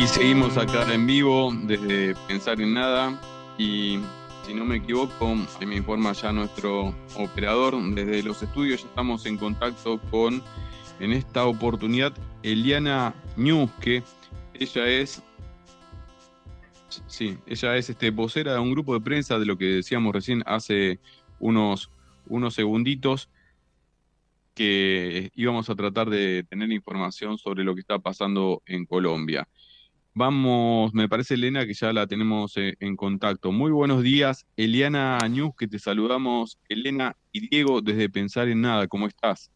Y seguimos acá en vivo desde Pensar en Nada y si no me equivoco, ahí me informa ya nuestro operador, desde los estudios ya estamos en contacto con, en esta oportunidad, Eliana Ñusque. Ella es, ella es vocera de un grupo de prensa de lo que decíamos recién hace unos segunditos, que íbamos a tratar de tener información sobre lo que está pasando en Colombia. Vamos, me parece, Elena, que ya la tenemos en contacto. Muy buenos días, Eliana News, que te saludamos, Elena y Diego, desde Pensar en Nada. ¿Cómo estás?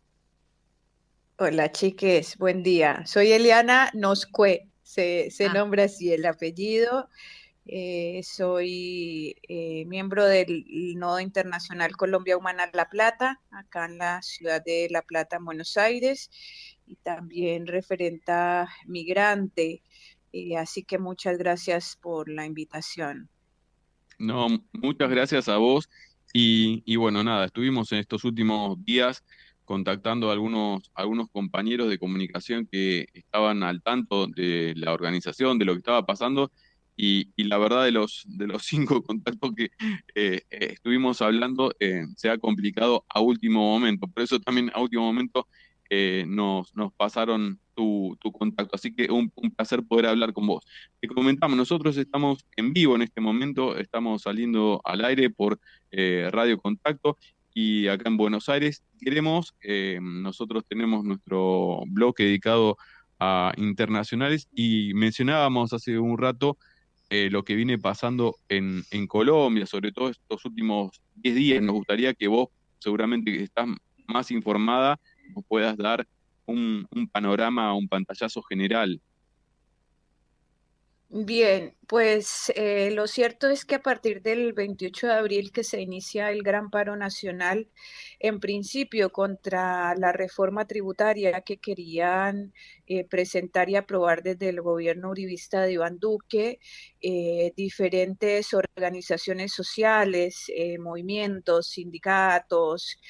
Hola, chiques, buen día. Soy Eliana Noscue, se Ah, nombra así el apellido. Soy miembro del Nodo Internacional Colombia Humana La Plata, acá en la ciudad de La Plata, en Buenos Aires, y también referenta migrante. Así que muchas gracias por la invitación. No, muchas gracias a vos. Y bueno, nada, estuvimos en estos últimos días contactando a algunos compañeros de comunicación que estaban al tanto de la organización, de lo que estaba pasando, y la verdad de los 5 contactos que estuvimos hablando, se ha complicado a último momento. Por eso también a último momento nos pasaron tu contacto. Así que un placer poder hablar con vos. Te comentamos, nosotros estamos en vivo en este momento, estamos saliendo al aire por Radio Contacto y acá en Buenos Aires nosotros tenemos nuestro bloque dedicado a internacionales y mencionábamos hace un rato lo que viene pasando en Colombia, sobre todo estos últimos 10 días. Nos gustaría que vos, seguramente que estás más informada, nos puedas dar un panorama, un pantallazo general. Bien, pues lo cierto es que a partir del 28 de abril que se inicia el gran paro nacional, en principio contra la reforma tributaria que querían presentar y aprobar desde el gobierno uribista de Iván Duque, diferentes organizaciones sociales, movimientos, sindicatos,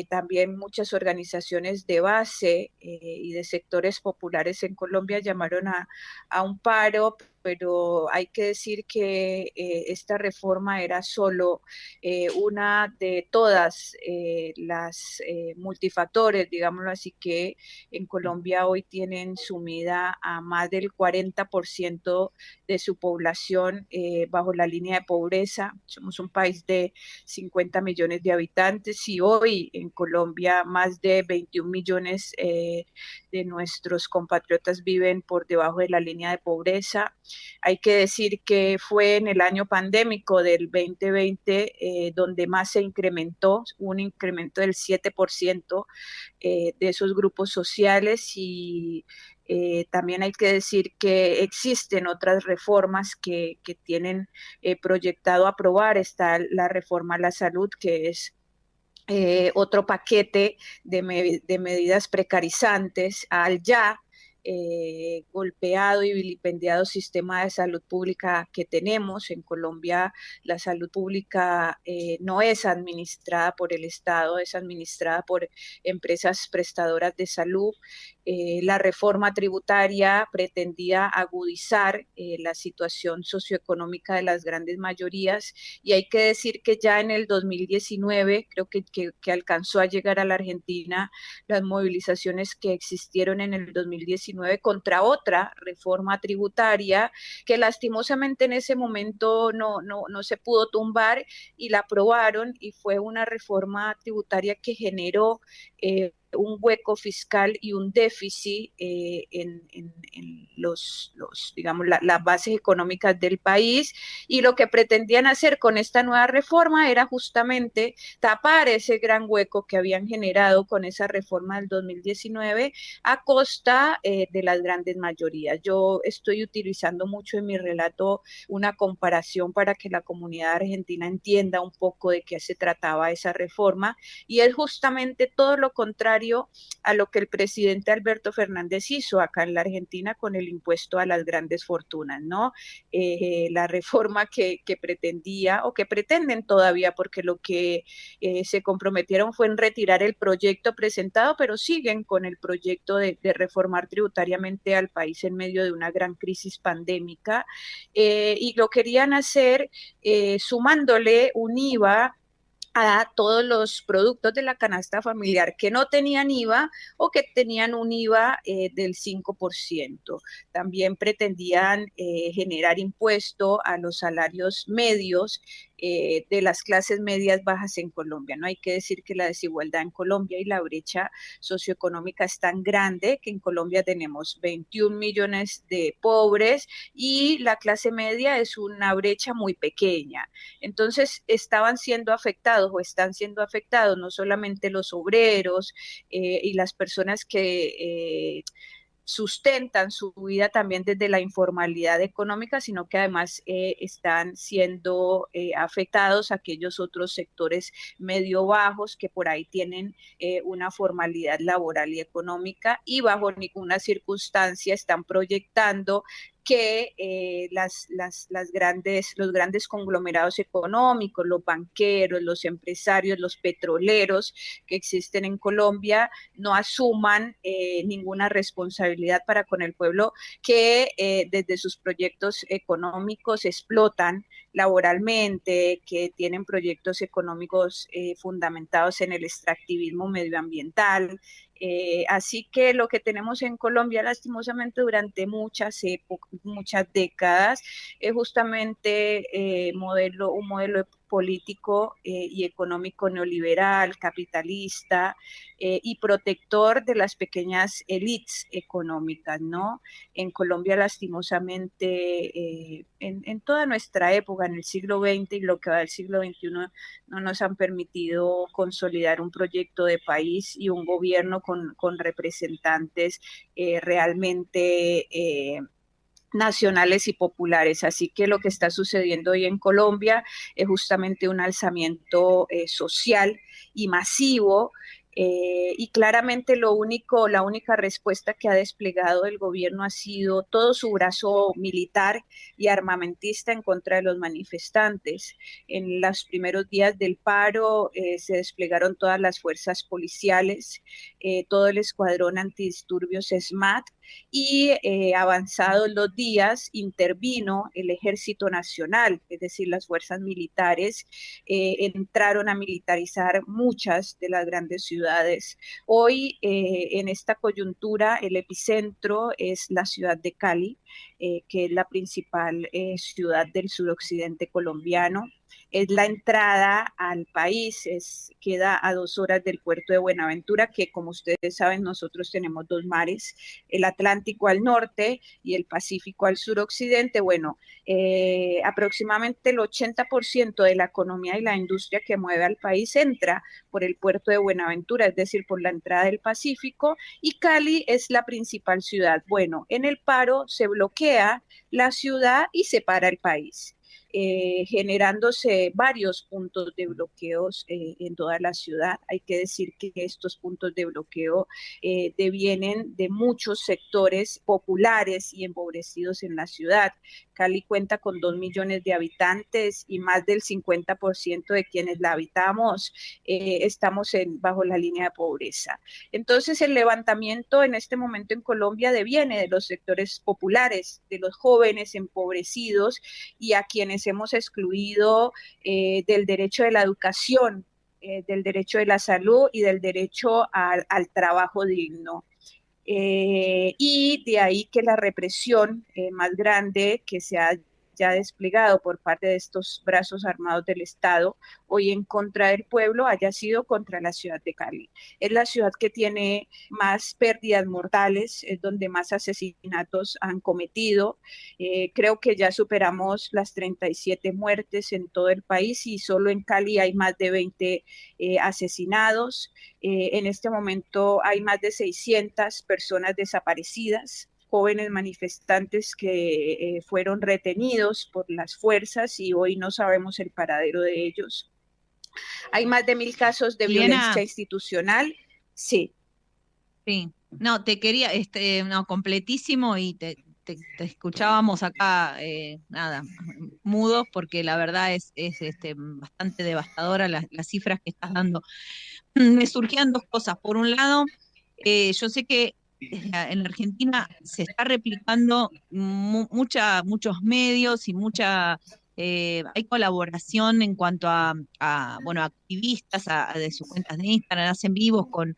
también muchas organizaciones de base y de sectores populares en Colombia llamaron a un paro, pero hay que decir que esta reforma era solo una de todas las multifactores, digámoslo así, que en Colombia hoy tienen sumida a más del 40% de su población bajo la línea de pobreza. Somos un país de 50 millones de habitantes y hoy en Colombia más de 21 millones de nuestros compatriotas viven por debajo de la línea de pobreza. Hay que decir que fue en el año pandémico del 2020 donde más se incrementó, un incremento del 7% de esos grupos sociales y también hay que decir que existen otras reformas que tienen proyectado aprobar. Está la reforma a la salud, que es otro paquete de medidas precarizantes al ya golpeado y vilipendiado sistema de salud pública que tenemos. En Colombia la salud pública no es administrada por el Estado, es administrada por empresas prestadoras de salud. La reforma tributaria pretendía agudizar la situación socioeconómica de las grandes mayorías y hay que decir que ya en el 2019 creo que alcanzó a llegar a la Argentina las movilizaciones que existieron en el 2019 contra otra reforma tributaria que lastimosamente en ese momento no se pudo tumbar y la aprobaron y fue una reforma tributaria que generó un hueco fiscal y un déficit en digamos, las bases económicas del país, y lo que pretendían hacer con esta nueva reforma era justamente tapar ese gran hueco que habían generado con esa reforma del 2019 a costa de las grandes mayorías. Yo estoy utilizando mucho en mi relato una comparación para que la comunidad argentina entienda un poco de qué se trataba esa reforma, y es justamente todo lo contrario contrario a lo que el presidente Alberto Fernández hizo acá en la Argentina con el impuesto a las grandes fortunas, ¿no? La reforma que pretendía o que pretenden todavía, porque lo que se comprometieron fue en retirar el proyecto presentado, pero siguen con el proyecto de reformar tributariamente al país en medio de una gran crisis pandémica, y lo querían hacer sumándole un IVA a todos los productos de la canasta familiar que no tenían IVA o que tenían un IVA del 5%. También pretendían generar impuesto a los salarios medios de las clases medias bajas en Colombia. No hay que decir que la desigualdad en Colombia y la brecha socioeconómica es tan grande que en Colombia tenemos 21 millones de pobres y la clase media es una brecha muy pequeña. Entonces estaban siendo afectados o están siendo afectados no solamente los obreros y las personas que sustentan su vida también desde la informalidad económica, sino que además están siendo afectados aquellos otros sectores medio bajos que por ahí tienen una formalidad laboral y económica y bajo ninguna circunstancia están proyectando que los grandes conglomerados económicos, los banqueros, los empresarios, los petroleros que existen en Colombia no asuman ninguna responsabilidad para con el pueblo que desde sus proyectos económicos explotan laboralmente, que tienen proyectos económicos fundamentados en el extractivismo medioambiental. Así que lo que tenemos en Colombia, lastimosamente, durante muchas épocas, muchas décadas, es justamente un modelo político y económico neoliberal, capitalista y protector de las pequeñas élites económicas, ¿no? En Colombia, lastimosamente, en toda nuestra época, en el siglo XX y lo que va del siglo XXI, no nos han permitido consolidar un proyecto de país y un gobierno con representantes realmente nacionales y populares. Así que lo que está sucediendo hoy en Colombia es justamente un alzamiento social y masivo. Y claramente la única respuesta que ha desplegado el gobierno ha sido todo su brazo militar y armamentista en contra de los manifestantes. En los primeros días del paro se desplegaron todas las fuerzas policiales, todo el escuadrón antidisturbios SMAT, y avanzados los días intervino el Ejército Nacional, es decir, las fuerzas militares entraron a militarizar muchas de las grandes ciudades. Hoy, en esta coyuntura, el epicentro es la ciudad de Cali, que es la principal ciudad del suroccidente colombiano. Es la entrada al país, queda a 2 horas del puerto de Buenaventura, que como ustedes saben, nosotros tenemos dos mares, el Atlántico al norte y el Pacífico al suroccidente. Bueno, aproximadamente el 80% de la economía y la industria que mueve al país entra por el puerto de Buenaventura, es decir, por la entrada del Pacífico, y Cali es la principal ciudad. Bueno, en el paro se bloquea la ciudad y se para el país. Generándose varios puntos de bloqueos en toda la ciudad. Hay que decir que estos puntos de bloqueo devienen de muchos sectores populares y empobrecidos en la ciudad. Cali cuenta con 2 millones de habitantes y más del 50% de quienes la habitamos estamos bajo la línea de pobreza. Entonces, el levantamiento en este momento en Colombia deviene de los sectores populares, de los jóvenes empobrecidos y a quienes hemos excluido del derecho de la educación, del derecho de la salud y del derecho al trabajo digno. Y de ahí que la represión más grande que se ha ya desplegado por parte de estos brazos armados del Estado hoy en contra del pueblo haya sido contra la ciudad de Cali. Es la ciudad que tiene más pérdidas mortales, es donde más asesinatos han cometido. Creo que ya superamos las 37 muertes en todo el país y solo en Cali hay más de 20 asesinados. En este momento hay más de 600 personas desaparecidas, jóvenes manifestantes que fueron retenidos por las fuerzas y hoy no sabemos el paradero de ellos. Hay más de 1000 casos de violencia Liliana, institucional. Sí. Sí, no, te quería, no, completísimo y te escuchábamos acá, nada, mudos, porque la verdad es bastante devastadora las cifras que estás dando. Me surgían dos cosas. Por un lado, yo sé que en la Argentina se está replicando muchos medios y hay colaboración en cuanto bueno, activistas de sus cuentas de Instagram, hacen vivos con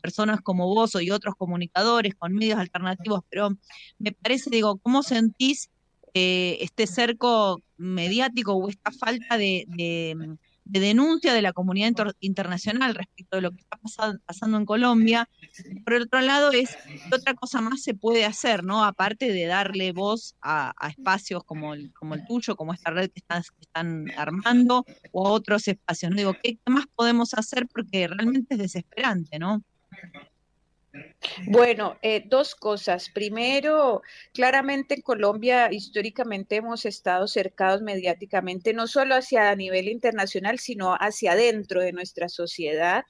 personas como vos y otros comunicadores, con medios alternativos, pero me parece, digo, ¿cómo sentís este cerco mediático o esta falta de denuncia de la comunidad internacional respecto de lo que está pasando en Colombia? Por el otro lado ¿qué otra cosa más se puede hacer, ¿no? Aparte de darle voz a espacios como el tuyo, como esta red que están armando, o a otros espacios, ¿no? Digo, ¿qué más podemos hacer? Porque realmente es desesperante, ¿no? Bueno, dos cosas. Primero, claramente en Colombia históricamente hemos estado cercados mediáticamente, no solo hacia a nivel internacional, sino hacia adentro de nuestra sociedad.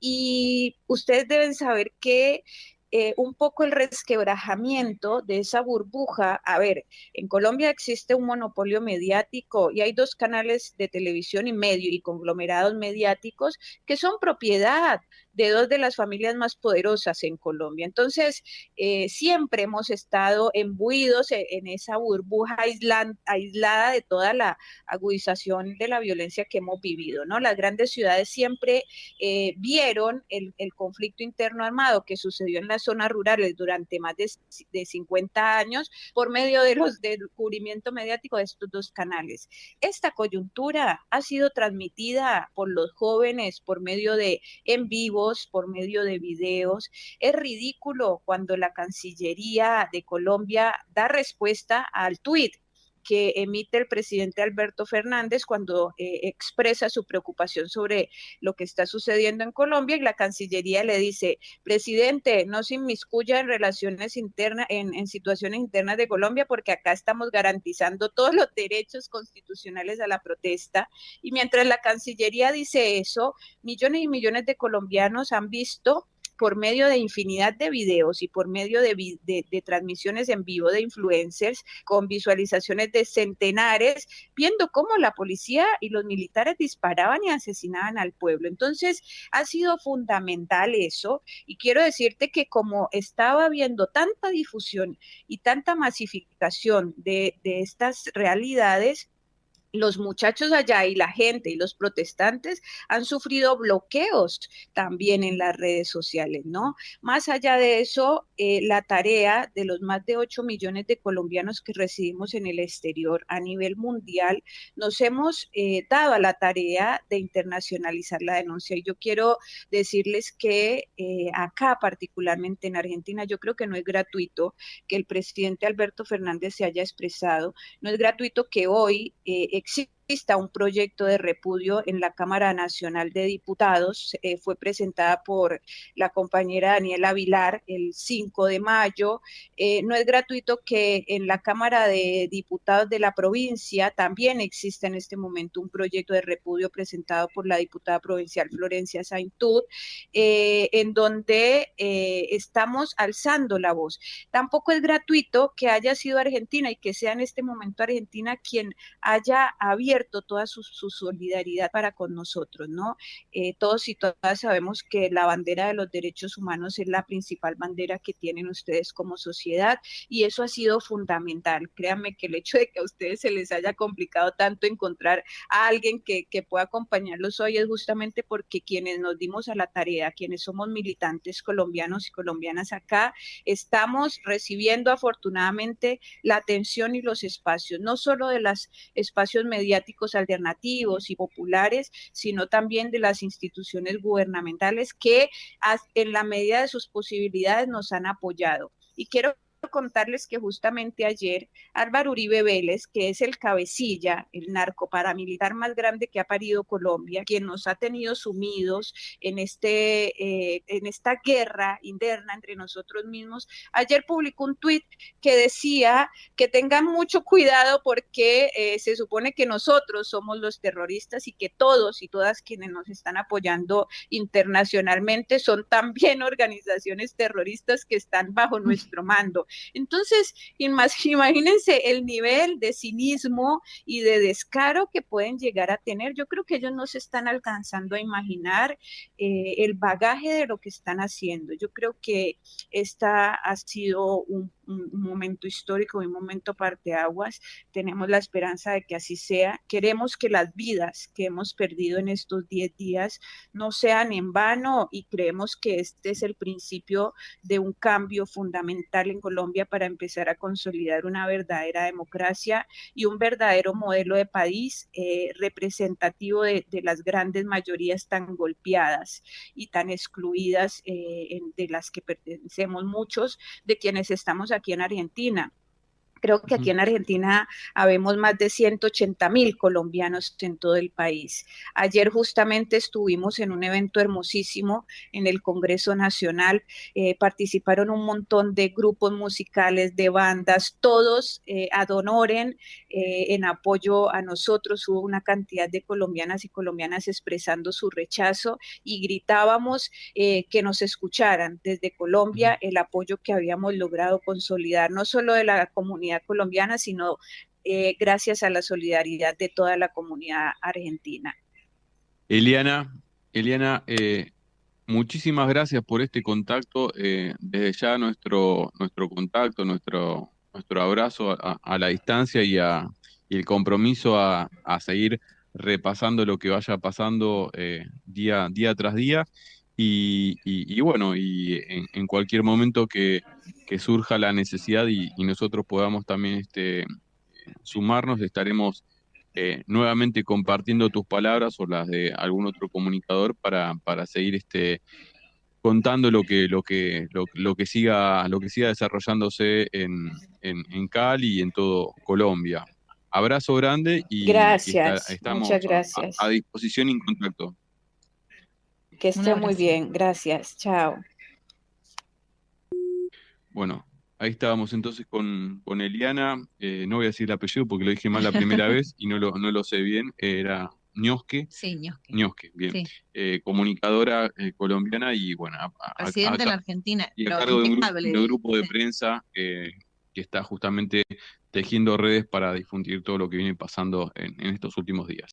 Y ustedes deben saber que un poco el resquebrajamiento de esa burbuja, a ver, en Colombia existe un monopolio mediático y hay dos canales de televisión y medio y conglomerados mediáticos que son propiedad de dos de las familias más poderosas en Colombia. Entonces, siempre hemos estado embuidos en esa burbuja aislada de toda la agudización de la violencia que hemos vivido, ¿no? Las grandes ciudades siempre vieron el conflicto interno armado que sucedió en las zonas rurales durante más de 50 años por medio del cubrimiento mediático de estos dos canales. Esta coyuntura ha sido transmitida por los jóvenes por medio de en vivos, por medio de videos. Es ridículo cuando la Cancillería de Colombia da respuesta al tuit que emite el presidente Alberto Fernández cuando expresa su preocupación sobre lo que está sucediendo en Colombia y la Cancillería le dice, presidente, no se inmiscuya en relaciones internas, en situaciones internas de Colombia porque acá estamos garantizando todos los derechos constitucionales a la protesta. Y mientras la Cancillería dice eso, millones y millones de colombianos han visto por medio de infinidad de videos y por medio de transmisiones en vivo de influencers con visualizaciones de centenares, viendo cómo la policía y los militares disparaban y asesinaban al pueblo. Entonces, ha sido fundamental eso y quiero decirte que como estaba viendo tanta difusión y tanta masificación de estas realidades, los muchachos allá y la gente y los protestantes han sufrido bloqueos también en las redes sociales, ¿no? Más allá de eso, la tarea de los más de 8 millones de colombianos que residimos en el exterior a nivel mundial, nos hemos dado a la tarea de internacionalizar la denuncia. Y yo quiero decirles que acá, particularmente en Argentina, yo creo que no es gratuito que el presidente Alberto Fernández se haya expresado, no es gratuito que hoy exista un proyecto de repudio en la Cámara Nacional de Diputados. Fue presentada por la compañera Daniela Vilar el 5 de mayo. No es gratuito que en la Cámara de Diputados de la provincia también exista en este momento un proyecto de repudio presentado por la diputada provincial Florencia Saintud, en donde estamos alzando la voz. Tampoco es gratuito que haya sido Argentina y que sea en este momento Argentina quien haya abierto toda su solidaridad para con nosotros, ¿no? Todos y todas sabemos que la bandera de los derechos humanos es la principal bandera que tienen ustedes como sociedad y eso ha sido fundamental. Créanme que el hecho de que a ustedes se les haya complicado tanto encontrar a alguien que pueda acompañarlos hoy es justamente porque quienes nos dimos a la tarea, quienes somos militantes colombianos y colombianas acá, estamos recibiendo afortunadamente la atención y los espacios, no solo de los espacios mediáticos alternativos y populares, sino también de las instituciones gubernamentales que en la medida de sus posibilidades nos han apoyado. Y quiero contarles que justamente ayer Álvaro Uribe Vélez, que es el cabecilla, el narcoparamilitar más grande que ha parido Colombia, quien nos ha tenido sumidos en esta guerra interna entre nosotros mismos, ayer publicó un tuit que decía que tengan mucho cuidado porque se supone que nosotros somos los terroristas y que todos y todas quienes nos están apoyando internacionalmente son también organizaciones terroristas que están bajo nuestro mando. Entonces, imagínense el nivel de cinismo y de descaro que pueden llegar a tener. Yo creo que ellos no se están alcanzando a imaginar el bagaje de lo que están haciendo. Yo creo que esta ha sido un momento histórico, un momento parteaguas. Tenemos la esperanza de que así sea. Queremos que las vidas que hemos perdido en estos 10 días no sean en vano y creemos que este es el principio de un cambio fundamental en Colombia para empezar a consolidar una verdadera democracia y un verdadero modelo de país representativo de las grandes mayorías tan golpeadas y tan excluidas de las que pertenecemos muchos de quienes estamos aquí en Argentina. Creo que aquí en Argentina habemos más de 180.000 colombianos en todo el país. Ayer justamente estuvimos en un evento hermosísimo en el Congreso Nacional. Participaron un montón de grupos musicales, de bandas, todos ad honorem en apoyo a nosotros. Hubo una cantidad de colombianas y colombianas expresando su rechazo y gritábamos que nos escucharan desde Colombia el apoyo que habíamos logrado consolidar, no solo de la comunidad colombiana, sino gracias a la solidaridad de toda la comunidad argentina. Eliana, muchísimas gracias por este contacto. Desde ya nuestro contacto, nuestro abrazo a la distancia y el compromiso a seguir repasando lo que vaya pasando día tras día. Y bueno, y en cualquier momento que surja la necesidad y nosotros podamos también sumarnos, estaremos nuevamente compartiendo tus palabras o las de algún otro comunicador para seguir contando lo que siga desarrollándose en Cali y en todo Colombia. Abrazo grande y Gracias, estamos muchas gracias. a disposición y en contacto. Que esté muy bien, gracias, chao. Bueno, ahí estábamos entonces con Eliana, no voy a decir el apellido porque lo dije mal la primera vez y no lo sé bien, era Ñosque. Sí, Ñosque. Ñosque, bien. Sí. Comunicadora colombiana y bueno, Presidente de la Argentina, y a lo cargo de impecable. de un grupo de prensa que está justamente tejiendo redes para difundir todo lo que viene pasando en estos últimos días.